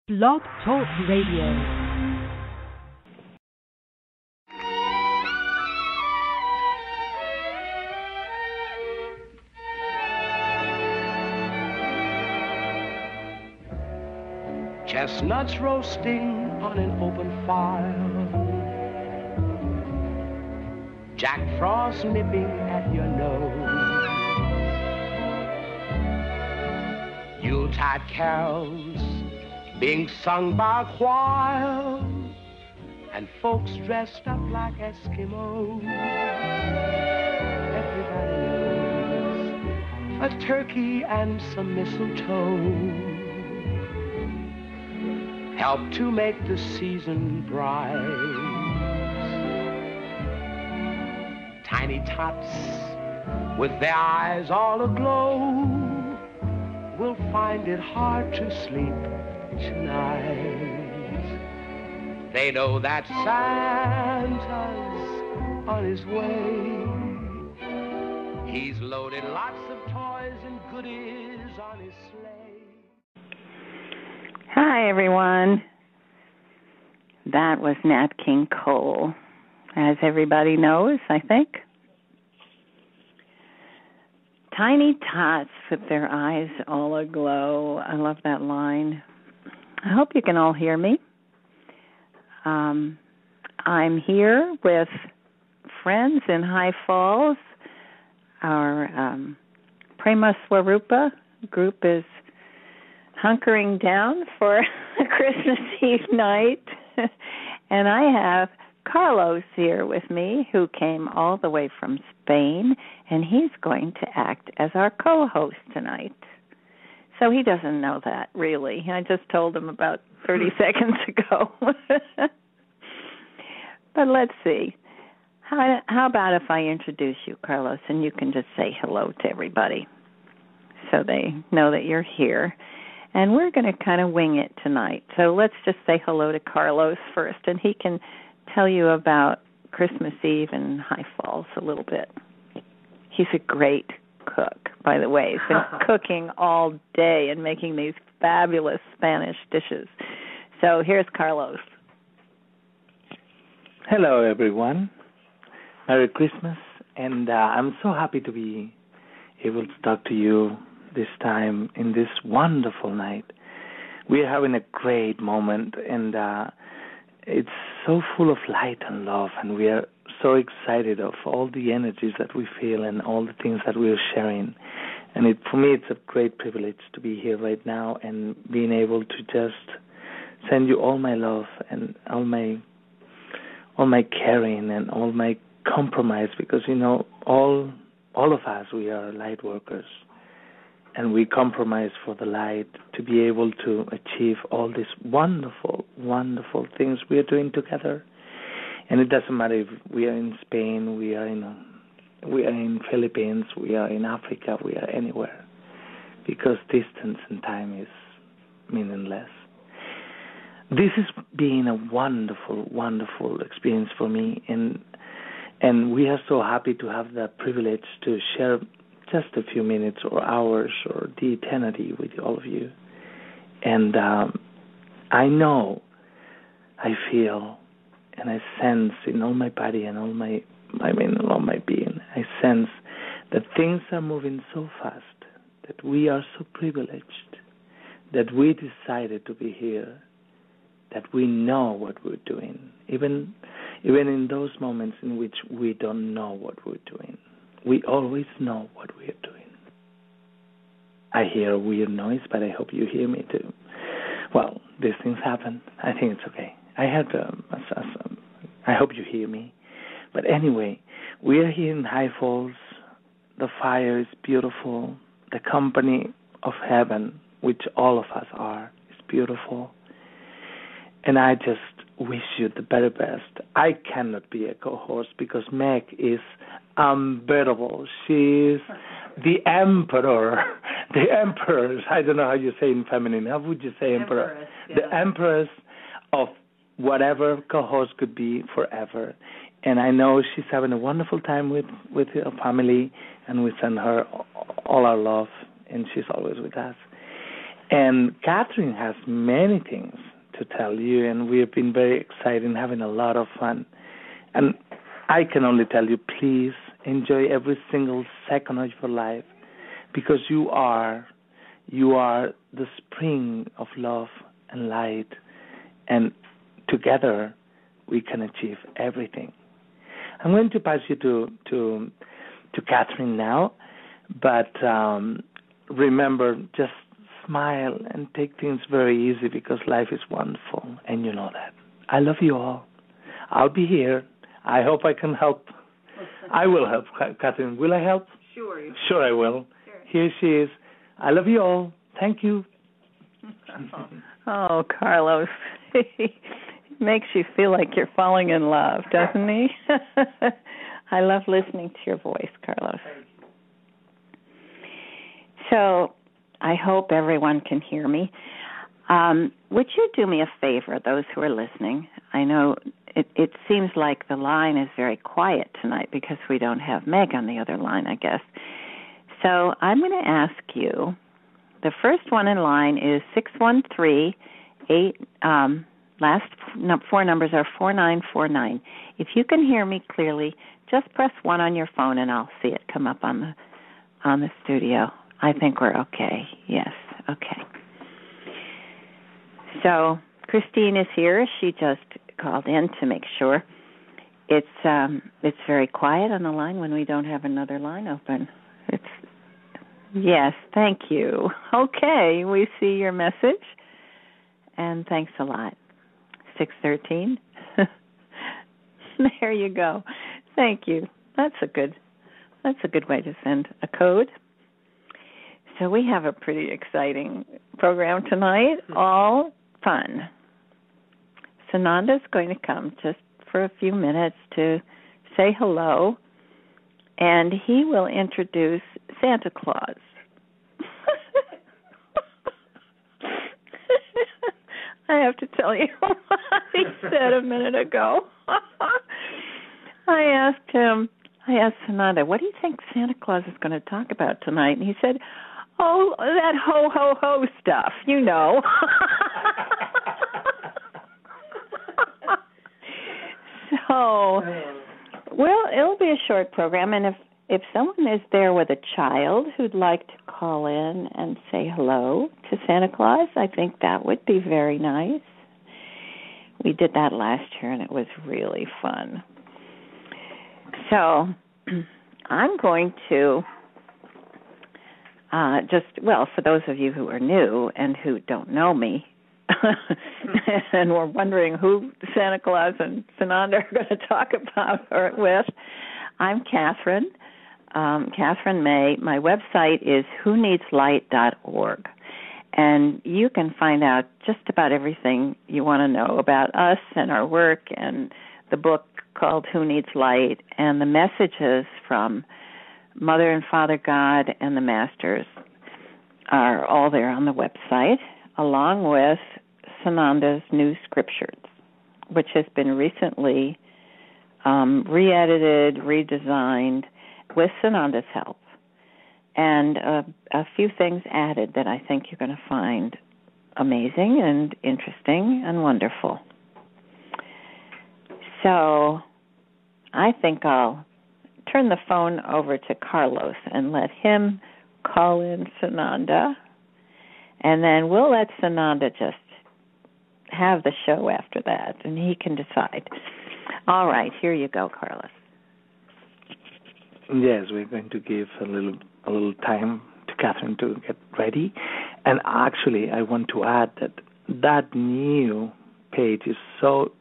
Blog Talk Radio. Chestnuts roasting on an open fire, Jack Frost nipping at your nose, Yuletide carols being sung by a choir, and folks dressed up like Eskimos. Everybody knows a turkey and some mistletoe help to make the season bright. Tiny tots with their eyes all aglow will find it hard to sleep tonight. They know that Santa's on his way. He's loaded lots of toys and goodies on his sleigh. Hi, everyone. That was Nat King Cole, as everybody knows, I think. Tiny tots with their eyes all aglow. I love that line. I hope you can all hear me. I'm here with friends in High Falls. Our Prema Swarupa group is hunkering down for a Christmas Eve night. And I have Carlos here with me, who came all the way from Spain, and he's going to act as our co-host tonight. So he doesn't know that, really. I just told him about 30 seconds ago. But let's see. How about if I introduce you, Carlos, and you can just say hello to everybody so they know that you're here. And we're going to kind of wing it tonight. So let's just say hello to Carlos first, and he can tell you about Christmas Eve in High Falls a little bit. He's a great cook, by the way. He's been cooking all day and making these fabulous Spanish dishes. So here's Carlos. Hello, everyone. Merry Christmas. And I'm so happy to be able to talk to you this time in this wonderful night. We are having a great moment, and it's so full of light and love, and we are so excited of all the energies that we feel and all the things that we are sharing. And for me, it's a great privilege to be here right now and being able to just send you all my love and all my caring and all my compromise, because, you know, all of us, we are light workers. And we compromise for the light to be able to achieve all these wonderful, wonderful things we are doing together. And it doesn't matter if we are in Spain, we are in Philippines, we are in Africa, we are anywhere, because distance and time is meaningless. This has been a wonderful, wonderful experience for me, and we are so happy to have the privilege to share just a few minutes or hours or the eternity with all of you. And I know, I feel, and I sense in all my body and all my being, I sense that things are moving so fast, that we are so privileged, that we decided to be here, that we know what we're doing, even in those moments in which we don't know what we're doing. We always know what we are doing. I hear a weird noise, but I hope you hear me too. Well, these things happen. I think it's okay. I hope you hear me. But anyway, we are here in High Falls. The fire is beautiful. The company of heaven, which all of us are, is beautiful. And I just wish you the very best. I cannot be a co-host because Meg is unbearable. She's the emperor. The empress. I don't know how you say in feminine. How would you say emperor? Empress, yeah. The empress of whatever co-host could be forever. And I know she's having a wonderful time with her family, and we send her all our love, and she's always with us. And Kathryn has many things to tell you, and we have been very excited and having a lot of fun. And I can only tell you, please enjoy every single second of your life, because you are the spring of love and light, and together we can achieve everything. I'm going to pass you to Kathryn now, but remember, just smile and take things very easy, because life is wonderful, and you know that. I love you all. I'll be here. I hope I can help. I will help, Kathryn. Will I help? Sure. Sure, I will. Sure. Here she is. I love you all. Thank you. Oh, Carlos. He makes you feel like you're falling in love, doesn't he? I love listening to your voice, Carlos. So I hope everyone can hear me. Would you do me a favor, those who are listening? I know it seems like the line is very quiet tonight because we don't have Meg on the other line, I guess. So I'm going to ask you, the first one in line is 613-8, last four numbers are 4949. If you can hear me clearly, just press 1 on your phone and I'll see it come up on the studio. I think we're okay. Yes, okay. So Christine is here. She just called in to make sure. It's very quiet on the line when we don't have another line open. Yes, thank you. Okay, we see your message, and thanks a lot. 613. There you go. Thank you. That's a good way to send a code. So we have a pretty exciting program tonight, all fun. Sananda's going to come just for a few minutes to say hello, and he will introduce Santa Claus. I have to tell you what he said a minute ago. I asked Sananda, what do you think Santa Claus is going to talk about tonight? And he said, oh, that ho-ho-ho stuff, you know. So, well, it'll be a short program, and if someone is there with a child who'd like to call in and say hello to Santa Claus, I think that would be very nice. We did that last year, and it was really fun. So I'm going to for those of you who are new and who don't know me, and we're wondering who Santa Claus and Sananda are going to talk about or with, I'm Kathryn, Kathryn May. My website is whoneedslight.org, and you can find out just about everything you want to know about us and our work, and the book called Who Needs Light, and the messages from Mother and Father God and the Masters are all there on the website, along with Sananda's new scriptures, which has been recently re-edited, redesigned with Sananda's help, and a few things added that I think you're going to find amazing and interesting and wonderful. So I think I'll turn the phone over to Carlos and let him call in Sananda, and then we'll let Sananda just have the show after that, and he can decide. All right, here you go, Carlos. Yes, we're going to give a little time to Kathryn to get ready. And actually, I want to add that new page is so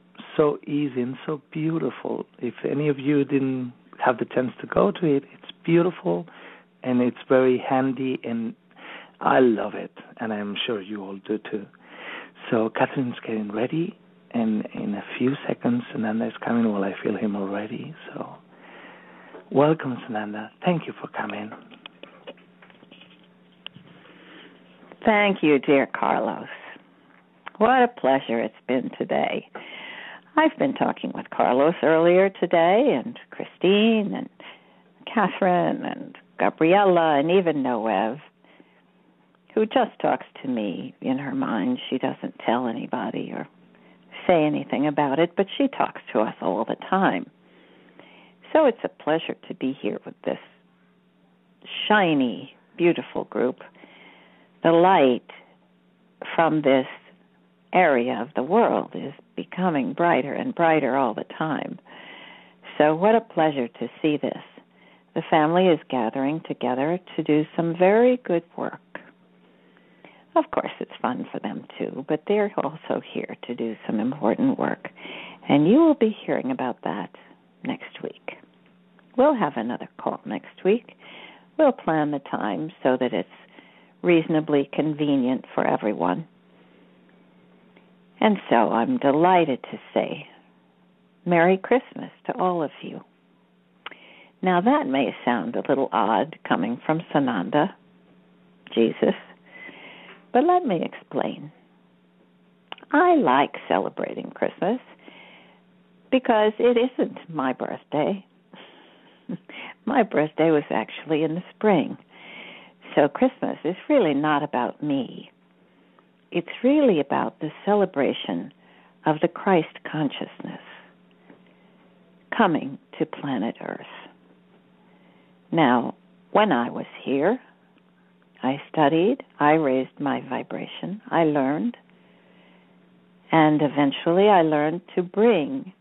easy and so beautiful. If any of you didn't have the chance to go to it, it's beautiful and it's very handy, and I love it, and I'm sure you all do too. So Kathryn's getting ready, and in a few seconds, Sananda is coming. Well, I feel him already. So welcome, Sananda. Thank you for coming. Thank you, dear Carlos. What a pleasure it's been today. I've been talking with Carlos earlier today, and Christine, and Kathryn, and Gabriella, and even Noev, who just talks to me in her mind. She doesn't tell anybody or say anything about it, but she talks to us all the time. So it's a pleasure to be here with this shiny, beautiful group. The light from this area of the world is becoming brighter and brighter all the time. So what a pleasure to see this. The family is gathering together to do some very good work. Of course, it's fun for them too, but they're also here to do some important work. And you will be hearing about that next week. We'll have another call next week. We'll plan the time so that it's reasonably convenient for everyone. And so I'm delighted to say Merry Christmas to all of you. Now that may sound a little odd coming from Sananda, Jesus, but let me explain. I like celebrating Christmas because it isn't my birthday. My birthday was actually in the spring. So Christmas is really not about me. It's really about the celebration of the Christ consciousness coming to planet Earth. Now, when I was here, I studied, I raised my vibration, I learned, and eventually I learned to bring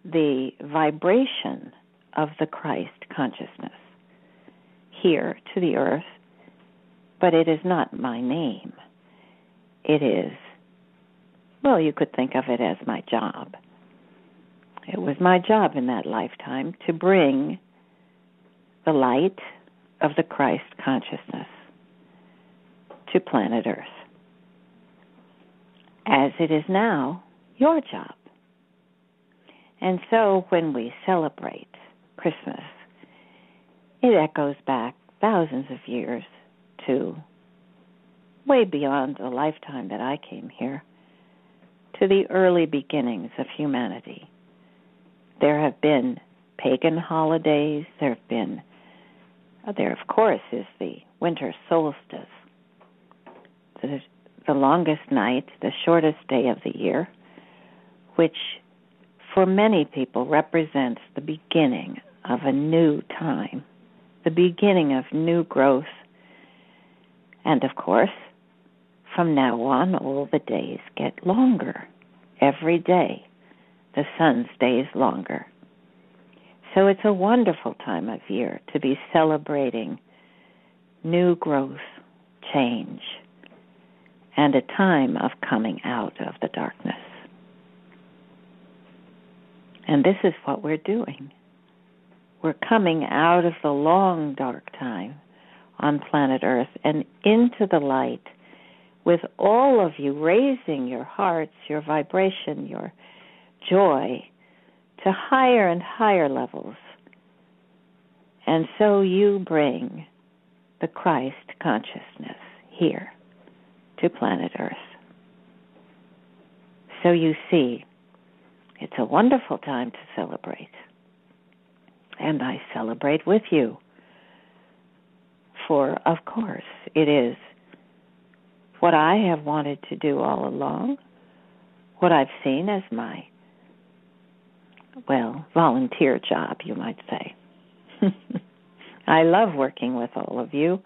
the vibration of the Christ consciousness here to the earth, but it is not my name. It is, well, you could think of it as my job. It was my job in that lifetime to bring the light of the Christ consciousness to planet Earth, as it is now your job. And so when we celebrate Christmas, it echoes back thousands of years to way beyond the lifetime that I came here, to the early beginnings of humanity. There have been pagan holidays, there of course is the winter solstice, the longest night, the shortest day of the year, which for many people represents the beginning of a new time, the beginning of new growth. And of course, from now on, all the days get longer. Every day, the sun stays longer. So it's a wonderful time of year to be celebrating new growth, change, and a time of coming out of the darkness. And this is what we're doing. We're coming out of the long dark time on planet Earth and into the light, with all of you raising your hearts, your vibration, your joy to higher and higher levels. And so you bring the Christ consciousness here to planet Earth. So you see, it's a wonderful time to celebrate. And I celebrate with you. For, of course, it is what I have wanted to do all along, what I've seen as my, volunteer job, you might say. I love working with all of you.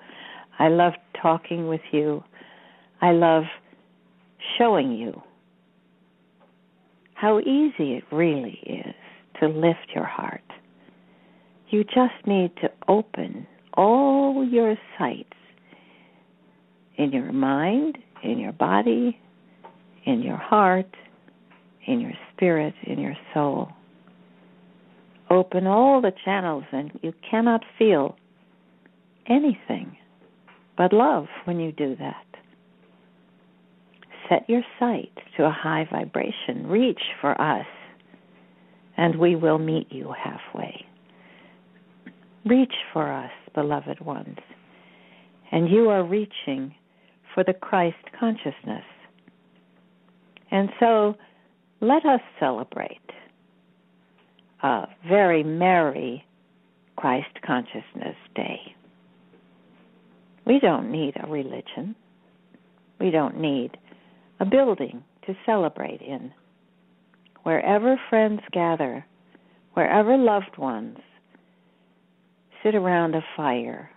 I love talking with you. I love showing you how easy it really is to lift your heart. You just need to open all your sights in your mind, in your body, in your heart, in your spirit, in your soul. Open all the channels and you cannot feel anything but love when you do that. Set your sight to a high vibration. Reach for us and we will meet you halfway. Reach for us, beloved ones, and you are reaching for the Christ consciousness. And so let us celebrate a very merry Christ Consciousness Day. We don't need a religion. We don't need a building to celebrate in. Wherever friends gather, wherever loved ones sit around a fire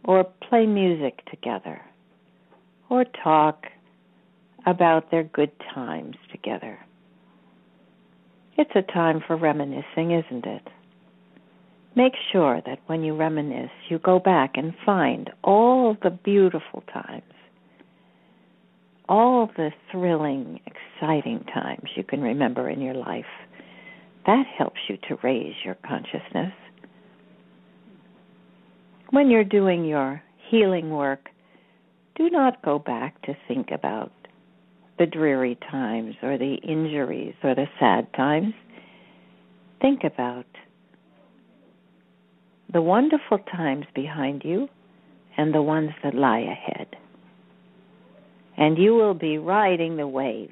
or play music together or talk about their good times together. It's a time for reminiscing, isn't it? Make sure that when you reminisce, you go back and find all the beautiful times, all the thrilling, exciting times you can remember in your life. That helps you to raise your consciousness. When you're doing your healing work, do not go back to think about the dreary times or the injuries or the sad times. Think about the wonderful times behind you and the ones that lie ahead. And you will be riding the wave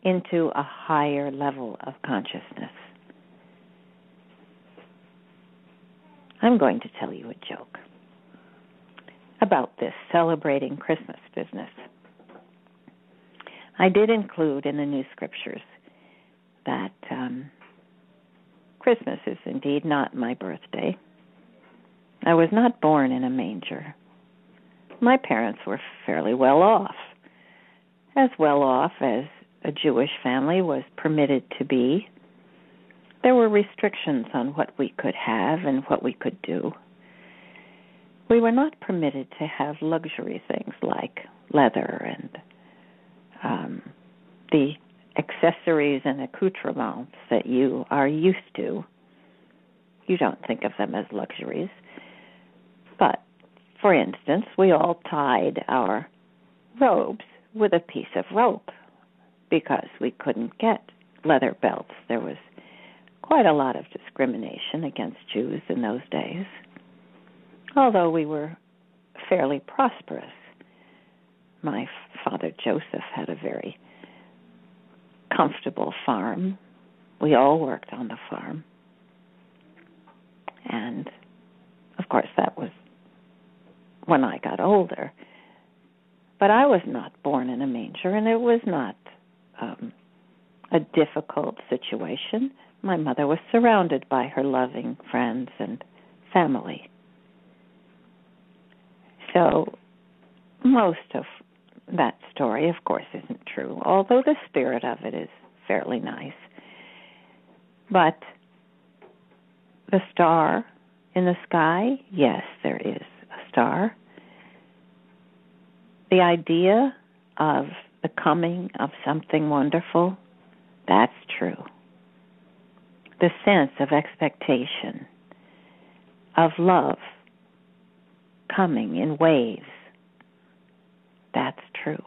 into a higher level of consciousness. I'm going to tell you a joke about this celebrating Christmas business. I did include in the new scriptures that Christmas is indeed not my birthday. I was not born in a manger. My parents were fairly well off as a Jewish family was permitted to be. There were restrictions on what we could have and what we could do. We were not permitted to have luxury things like leather and the accessories and accoutrements that you are used to. You don't think of them as luxuries. But, for instance, we all tied our robes with a piece of rope because we couldn't get leather belts. There was quite a lot of discrimination against Jews in those days. Although we were fairly prosperous. My father Joseph had a very comfortable farm. We all worked on the farm. And, of course, that was when I got older. But I was not born in a manger, and it was not a difficult situation. My mother was surrounded by her loving friends and family. So most of that story, of course, isn't true, although the spirit of it is fairly nice. But the star in the sky, yes, there is a star. The idea of the coming of something wonderful, that's true. The sense of expectation, of love coming in waves, that's true.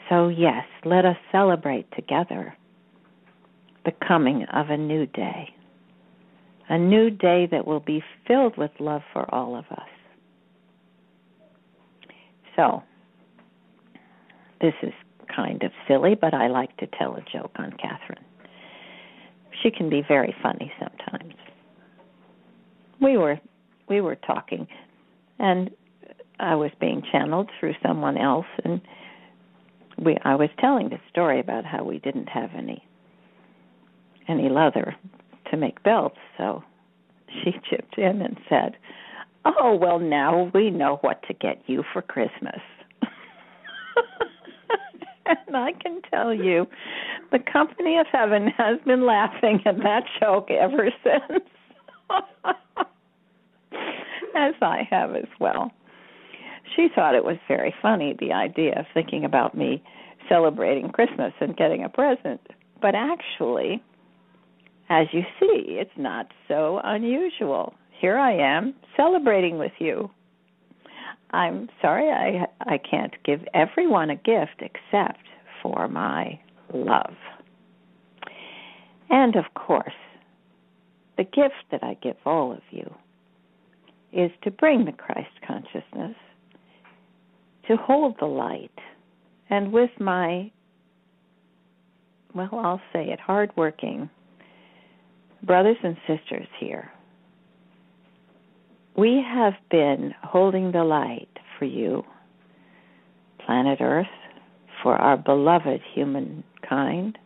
So yes, let us celebrate together the coming of a new day that will be filled with love for all of us. So, this is kind of silly, but I like to tell a joke on Kathryn. She can be very funny sometimes. We were talking, and I was being channeled through someone else, and I was telling the story about how we didn't have any leather to make belts, so she chipped in and said, "Oh, well, now we know what to get you for Christmas." And I can tell you, the company of heaven has been laughing at that joke ever since, as I have as well. She thought it was very funny, the idea of thinking about me celebrating Christmas and getting a present. But actually, as you see, it's not so unusual. Here I am celebrating with you. I'm sorry I can't give everyone a gift except for my love. And of course, the gift that I give all of you is to bring the Christ consciousness, to hold the light, and with my, well, I'll say it, hardworking brothers and sisters here, We have been holding the light for you, planet Earth, for our beloved humankind.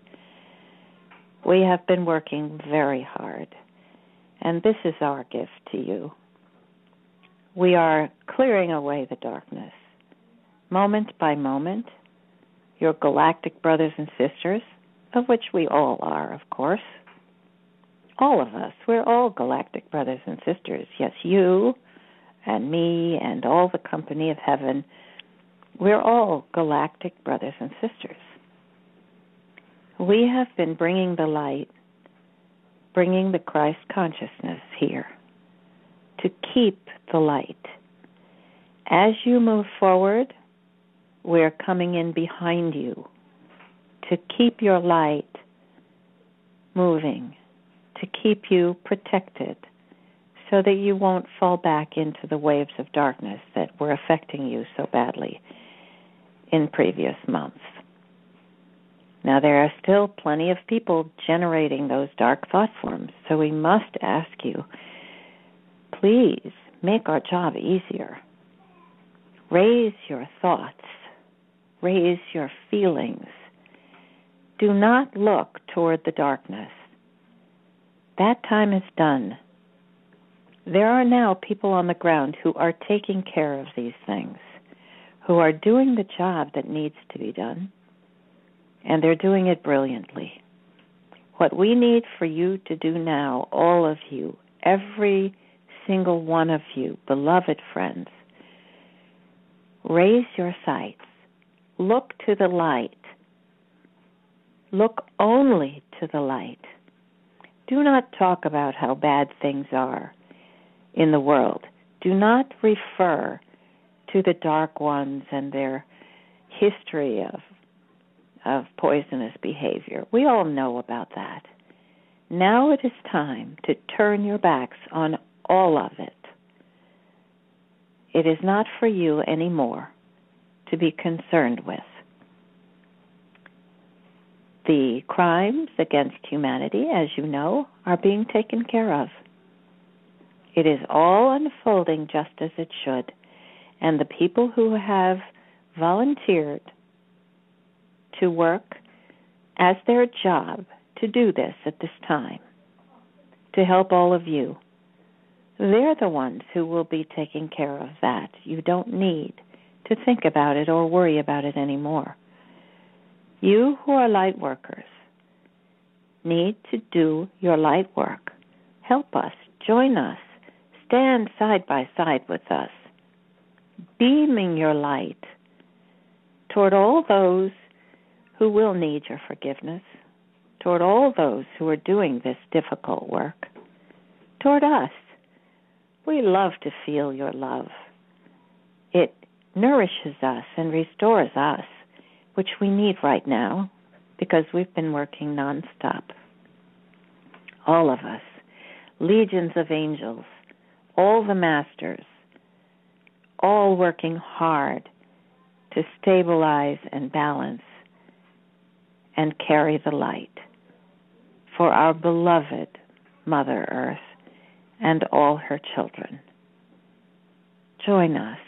We have been working very hard, and this is our gift to you. We are clearing away the darkness, moment by moment. Your galactic brothers and sisters, of which we all are, of course. All of us, we're all galactic brothers and sisters. Yes, you and me and all the company of heaven, we're all galactic brothers and sisters. We have been bringing the light, bringing the Christ consciousness here to keep the light. As you move forward, we're coming in behind you to keep your light moving, to keep you protected so that you won't fall back into the waves of darkness that were affecting you so badly in previous months. Now, there are still plenty of people generating those dark thought forms, so we must ask you, please make our job easier. Raise your thoughts. Raise your feelings. Do not look toward the darkness. That time is done. There are now people on the ground who are taking care of these things, who are doing the job that needs to be done, and they're doing it brilliantly. What we need for you to do now, all of you, every single one of you, beloved friends, raise your sights. Look to the light. Look only to the light. Do not talk about how bad things are in the world. Do not refer to the dark ones and their history of poisonous behavior. We all know about that. Now it is time to turn your backs on all of it. It is not for you anymore to be concerned with. The crimes against humanity, as you know, are being taken care of. It is all unfolding just as it should, and the people who have volunteered to work as their job to do this at this time, to help all of you, they're the ones who will be taking care of that. You don't need to think about it or worry about it anymore. You who are light workers need to do your light work. Help us, join us, stand side by side with us, beaming your light toward all those who will need your forgiveness, toward all those who are doing this difficult work, toward us. We love to feel your love. It nourishes us and restores us, which we need right now because we've been working nonstop. All of us, legions of angels, all the masters, all working hard to stabilize and balance and carry the light for our beloved Mother Earth and all her children. Join us.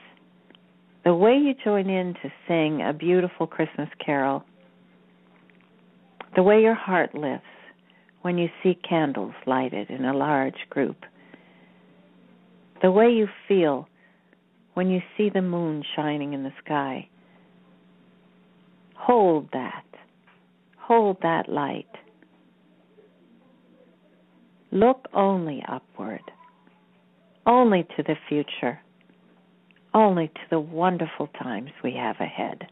The way you join in to sing a beautiful Christmas carol, the way your heart lifts when you see candles lighted in a large group, the way you feel when you see the moon shining in the sky, hold that. Hold that light. Look only upward, only to the future, only to the wonderful times we have ahead.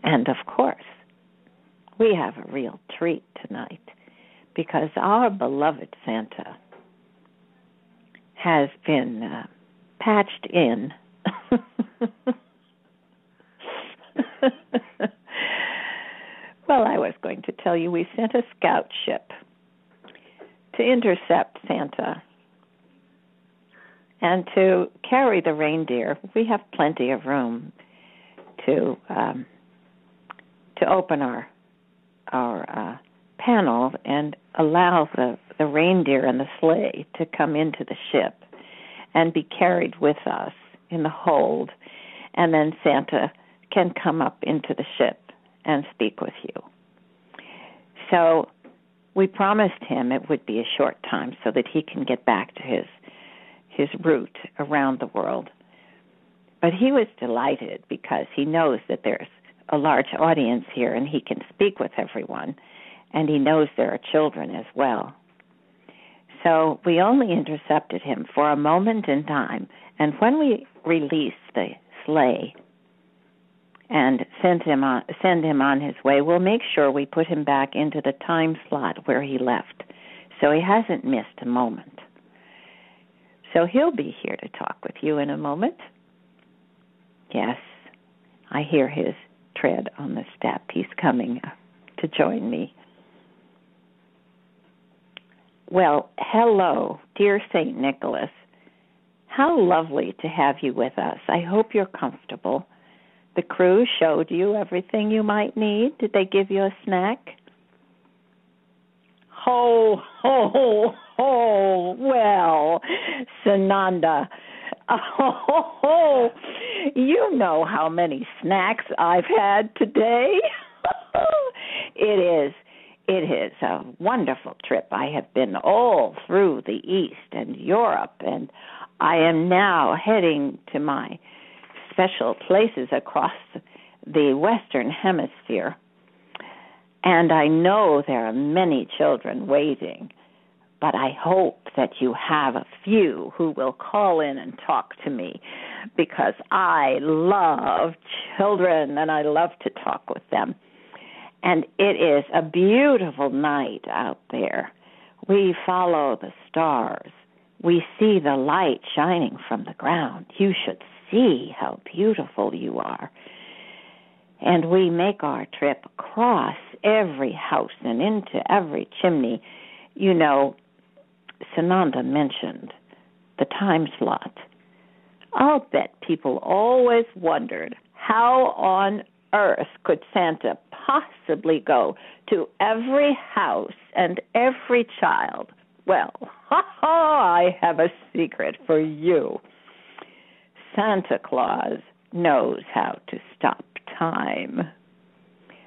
And of course, we have a real treat tonight because our beloved Santa has been patched in. Well, I was going to tell you we sent a scout ship to intercept Santa and to carry the reindeer. We have plenty of room to open our panel, and allow the reindeer and the sleigh to come into the ship and be carried with us in the hold, and then Santa can come up into the ship and speak with you. So we promised him it would be a short time so that he can get back to his route around the world. But he was delighted because he knows that there's a large audience here and he can speak with everyone, and he knows there are children as well. So we only intercepted him for a moment in time, and when we release the sleigh and send him on his way, we'll make sure we put him back into the time slot where he left, so he hasn't missed a moment. So he'll be here to talk with you in a moment. Yes, I hear his tread on the step. He's coming to join me. Well, hello, dear St. Nicholas. How lovely to have you with us. I hope you're comfortable. The crew showed you everything you might need. Did they give you a snack? Ho, ho, ho. Well, Sananda, oh, you know how many snacks I've had today. It is a wonderful trip. I have been all through the East and Europe, and I am now heading to my special places across the Western Hemisphere. And I know there are many children waiting, but I hope that you have a few who will call in and talk to me, because I love children and I love to talk with them. And it is a beautiful night out there. We follow the stars. We see the light shining from the ground. You should see how beautiful you are. And we make our trip across every house and into every chimney. You know, Sananda mentioned the time slot. I'll bet people always wondered how on earth could Santa possibly go to every house and every child. Well, I have a secret for you. Santa Claus knows how to stop time.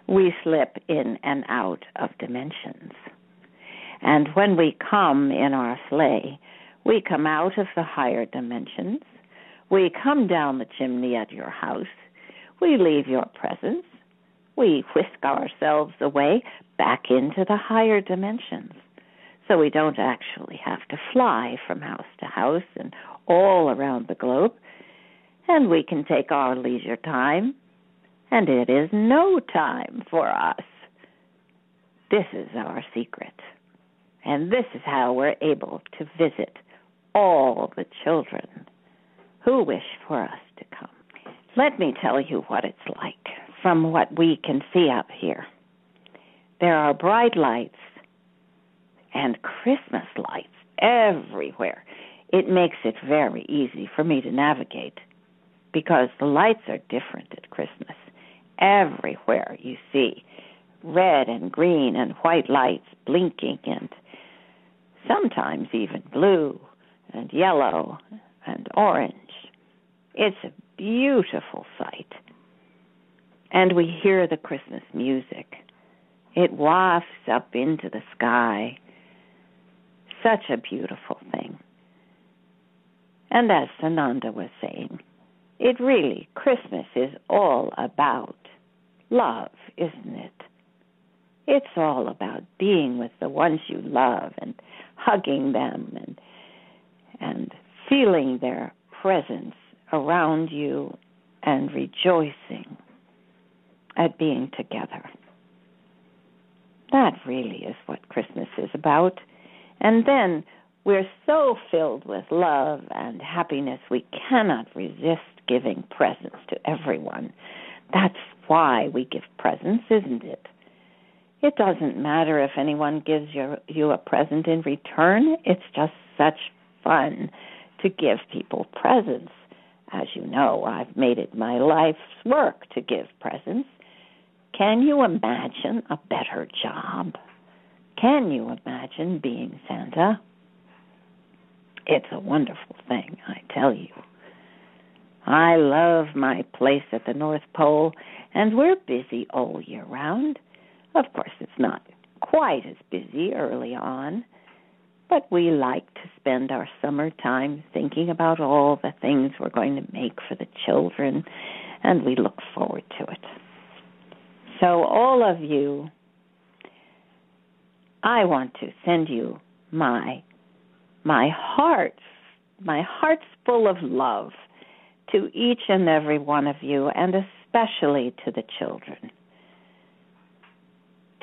We slip in and out of dimensions. And when we come in our sleigh, we come out of the higher dimensions. We come down the chimney at your house. We leave your presents. We whisk ourselves away back into the higher dimensions. So we don't actually have to fly from house to house and all around the globe. And we can take our leisure time, and it is no time for us. This is our secret. And this is how we're able to visit all the children who wish for us to come. Let me tell you what it's like from what we can see up here. There are bright lights and Christmas lights everywhere. It makes it very easy for me to navigate because the lights are different at Christmas. Everywhere you see red and green and white lights blinking, and sometimes even blue and yellow and orange. It's a beautiful sight. And we hear the Christmas music. It wafts up into the sky. Such a beautiful thing. And as Sananda was saying, Christmas is all about love, isn't it? It's all about being with the ones you love and hugging them and feeling their presence around you and rejoicing at being together. That really is what Christmas is about. And then we're so filled with love and happiness, we cannot resist giving presents to everyone. That's why we give presents, isn't it? It doesn't matter if anyone gives you a present in return. It's just such fun to give people presents. As you know, I've made it my life's work to give presents. Can you imagine a better job? Can you imagine being Santa? It's a wonderful thing, I tell you. I love my place at the North Pole, and we're busy all year round. Of course, it's not quite as busy early on, but we like to spend our summertime thinking about all the things we're going to make for the children, and we look forward to it. So all of you, I want to send you my heart's full of love to each and every one of you, and especially to the children,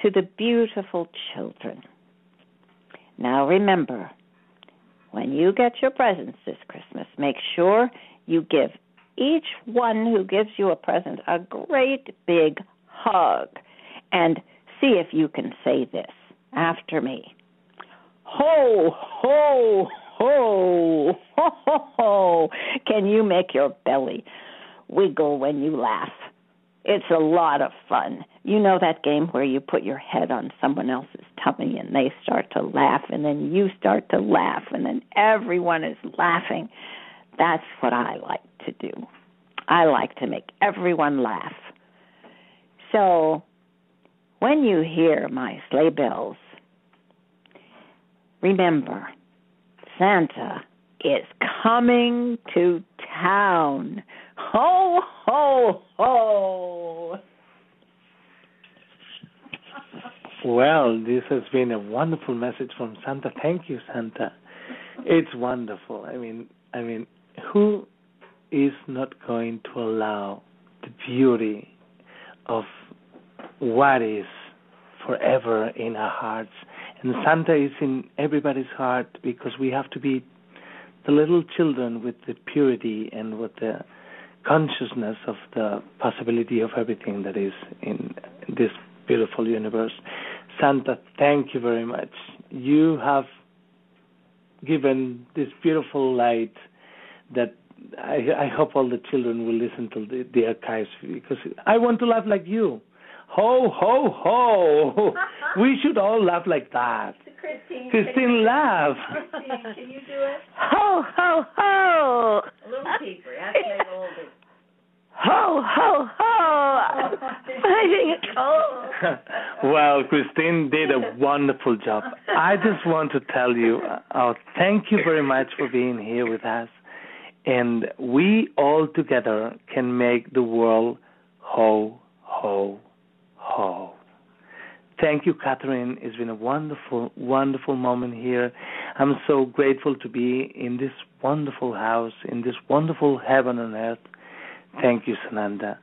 to the beautiful children. Now remember, when you get your presents this Christmas, make sure you give each one who gives you a present a great big hug, and see if you can say this after me. Ho, ho, ho, ho, ho, ho. Can you make your belly wiggle when you laugh? It's a lot of fun. You know that game where you put your head on someone else's tummy and they start to laugh, and then you start to laugh, and then everyone is laughing. That's what I like to do. I like to make everyone laugh. So when you hear my sleigh bells, remember, Santa is coming to town. Ho, ho, ho. Well, this has been a wonderful message from Santa. Thank you, Santa. It's wonderful. I mean, who is not going to allow the beauty of what is forever in our hearts? And Santa is in everybody's heart, because we have to be the little children with the purity and with the consciousness of the possibility of everything that is in this beautiful universe. Santa, thank you very much. You have given this beautiful light that I hope all the children will listen to the archives, because I want to laugh like you. Ho, ho, ho. We should all laugh like that. Christine, laugh. Christine, can you do it? Ho, ho, ho. A little deeper. That's maybe a little bit. Ho, ho, ho. Fighting a cold. Well, Christine did a wonderful job. I just want to tell you, thank you very much for being here with us. And we all together can make the world ho, ho, ho. Thank you, Kathryn. It's been a wonderful, wonderful moment here. I'm so grateful to be in this wonderful house, in this wonderful heaven and earth. Thank you, Sananda.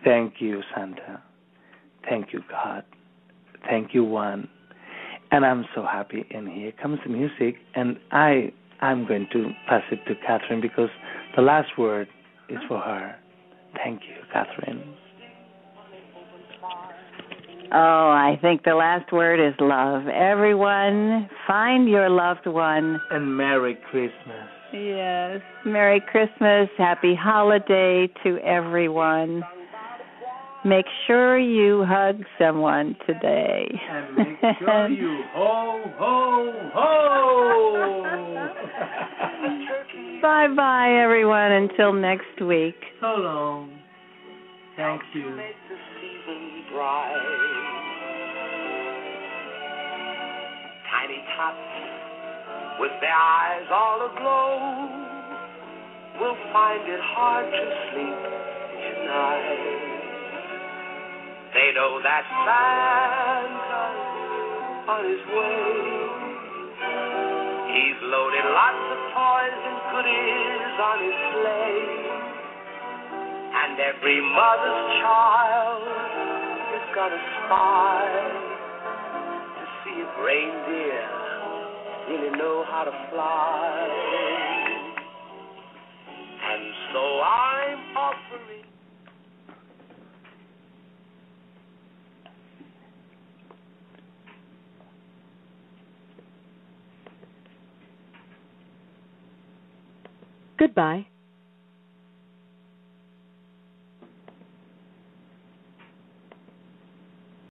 Thank you, Santa. Thank you, God. Thank you, One. And I'm so happy. And here comes the music. And I'm going to pass it to Kathryn, because the last word is for her. Thank you, Kathryn. Oh, I think the last word is love. Everyone, find your loved one. And Merry Christmas. Yes. Merry Christmas. Happy holiday to everyone. Make sure you hug someone today. And make sure you ho, ho, ho. Bye-bye, everyone. Until next week. So long. Thank you. Tiny tots with their eyes all aglow will find it hard to sleep tonight. They know that Santa's on his way. He's loaded lots of toys and goodies on his sleigh. And every mother's child is gonna spy to see if reindeer really know how to fly. And so I'm offering. Goodbye.